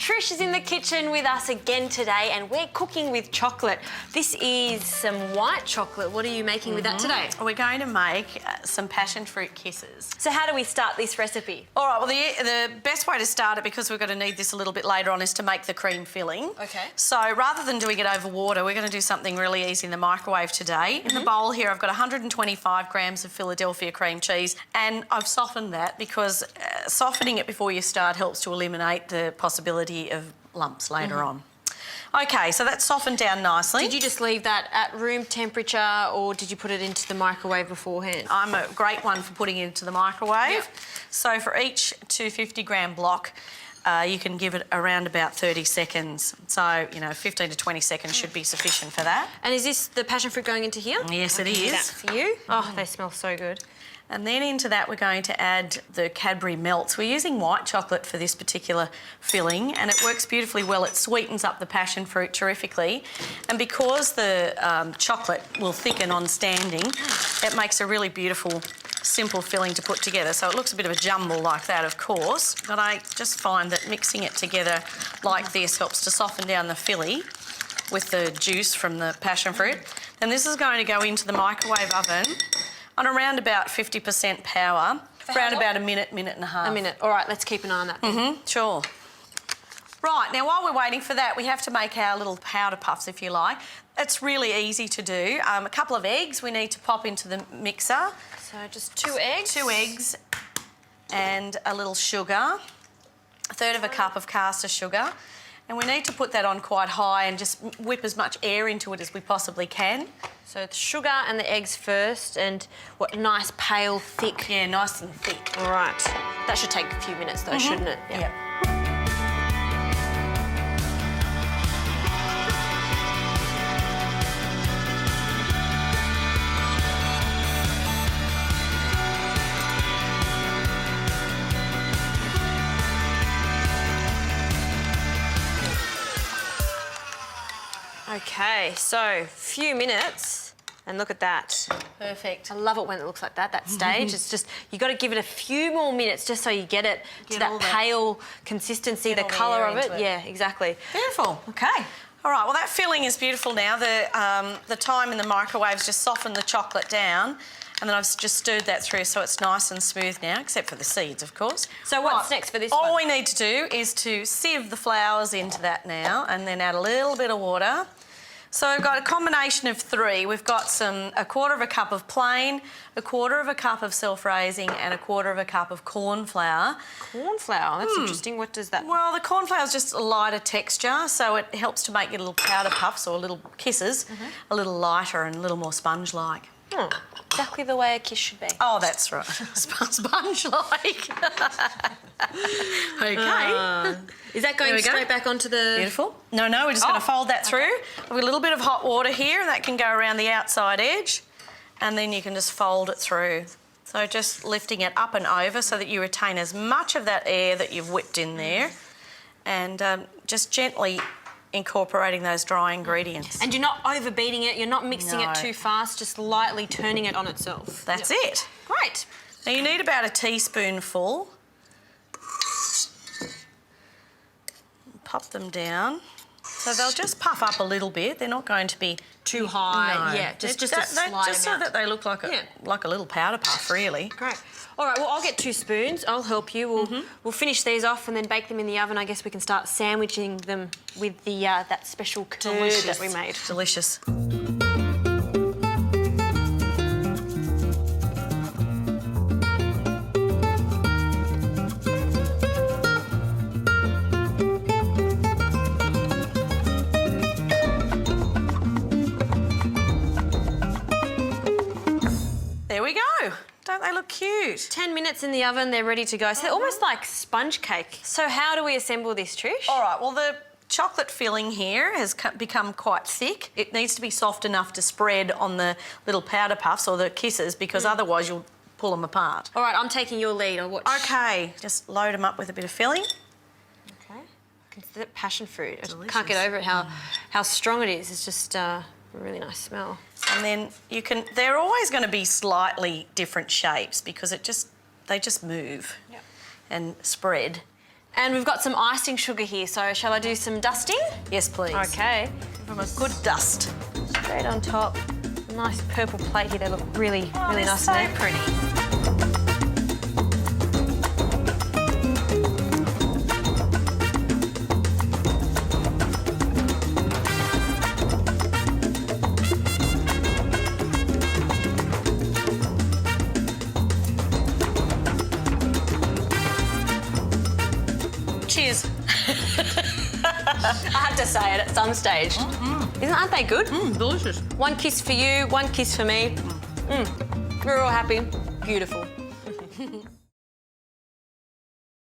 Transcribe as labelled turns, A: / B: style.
A: Trish is in the kitchen with us again today and we're cooking with chocolate. This is some white chocolate. What are you making with that today?
B: We're going to make some passion fruit kisses.
A: So how do we start this recipe?
B: All right, well, the best way to start it, because we're going to need this a little bit later on, is to make the cream filling.
A: Okay.
B: So rather than doing it over water, we're going to do something really easy in the microwave today. In the bowl here, I've got 125 grams of Philadelphia cream cheese, and I've softened that because softening it before you start helps to eliminate the possibility of lumps later on. Okay, so that's softened down nicely.
A: Did you just leave that at room temperature or did you put it into the microwave beforehand?
B: I'm a great one for putting it into the microwave.
A: Yep.
B: So for each 250 gram block, you can give it around about 30 seconds. So, 15 to 20 seconds should be sufficient for that.
A: And is this the passion fruit going into here?
B: Yes, it is.
A: That's for you. Oh, they smell so good.
B: And then into that we're going to add the Cadbury melts. We're using white chocolate for this particular filling and it works beautifully well. It sweetens up the passion fruit terrifically. And because the chocolate will thicken on standing, it makes a really beautiful, simple filling to put together. So it looks a bit of a jumble like that, of course, but I just find that mixing it together like this helps to soften down the filly with the juice from the passion fruit. Then this is going to go into the microwave oven on around about 50% power, for around about a minute, minute and a half.
A: A minute. All right, let's keep an eye on that then.
B: Sure. Right, now while we're waiting for that, we have to make our little powder puffs, if you like. It's really easy to do. A couple of eggs we need to pop into the mixer.
A: So just 2 eggs?
B: 2 eggs and a little sugar, a third of a cup of caster sugar. And we need to put that on quite high and just whip as much air into it as we possibly can.
A: So the sugar and the eggs first, and what, nice, pale, thick?
B: Yeah, nice and thick.
A: All right. That should take a few minutes though, shouldn't it?
B: Yep.
A: Okay, so few minutes, and look at that.
B: Perfect.
A: I love it when it looks like that, that stage. It's just, you got to give it a few more minutes just so you get it to that pale consistency, the colour of it. Yeah, exactly.
B: Beautiful. Okay. All right, well, that filling is beautiful now. The time in the microwave's just softened the chocolate down, and then I've just stirred that through so it's nice and smooth now, except for the seeds, of course.
A: So what's next for this one?
B: All we need to do is to sieve the flowers into that now and then add a little bit of water. So we've got a combination of 3. We've got a quarter of a cup of plain, a quarter of a cup of self-raising and a quarter of a cup of corn flour.
A: Corn flour, that's interesting. What does that...
B: Well, the corn flour is just a lighter texture, so it helps to make your little powder puffs or little kisses a little lighter and a little more sponge-like.
A: Exactly the way a kiss should be.
B: Oh, that's right. Sponge-like. Okay.
A: Is that going straight back onto the...
B: Beautiful. No, we're just going to fold that through. We've got a little bit of hot water here, and that can go around the outside edge, and then you can just fold it through. So just lifting it up and over so that you retain as much of that air that you've whipped in there, and just gently incorporating those dry ingredients.
A: And you're not overbeating it, you're not mixing it too fast, just lightly turning it on itself.
B: That's it.
A: Great.
B: Now you need about a teaspoonful. Pop them down. So they'll just puff up a little bit. They're not going to be
A: too high.
B: No.
A: Yeah, just a slight amount.
B: Just so that they look like a little powder puff, really.
A: Great. All right, well, I'll get 2 spoons. I'll help you. We'll finish these off and then bake them in the oven. I guess we can start sandwiching them with the that special curd that we made.
B: Delicious. There we go. Don't they look cute?
A: 10 minutes in the oven, they're ready to go. So they're almost like sponge cake. So how do we assemble this, Trish?
B: All right, well, the chocolate filling here has become quite thick. It needs to be soft enough to spread on the little powder puffs or the kisses because otherwise you'll pull them apart.
A: All right, I'm taking your lead. I'll watch.
B: Okay, just load them up with a bit of filling.
A: Okay. I can see that passion fruit.
B: Delicious.
A: I can't get over it, how strong it is. It's just a really nice smell.
B: And then they're always going to be slightly different shapes because they just move and spread.
A: And we've got some icing sugar here, so shall I do some dusting?
B: Yes, please.
A: Okay.
B: From a good dust.
A: Straight on top. Nice purple plate here. They look really, really
B: They're
A: nice.
B: so
A: in there.
B: pretty. Cheers.
A: I had to say it at some stage. Aren't they good?
B: Delicious.
A: One kiss for you, one kiss for me. We're all happy. Beautiful.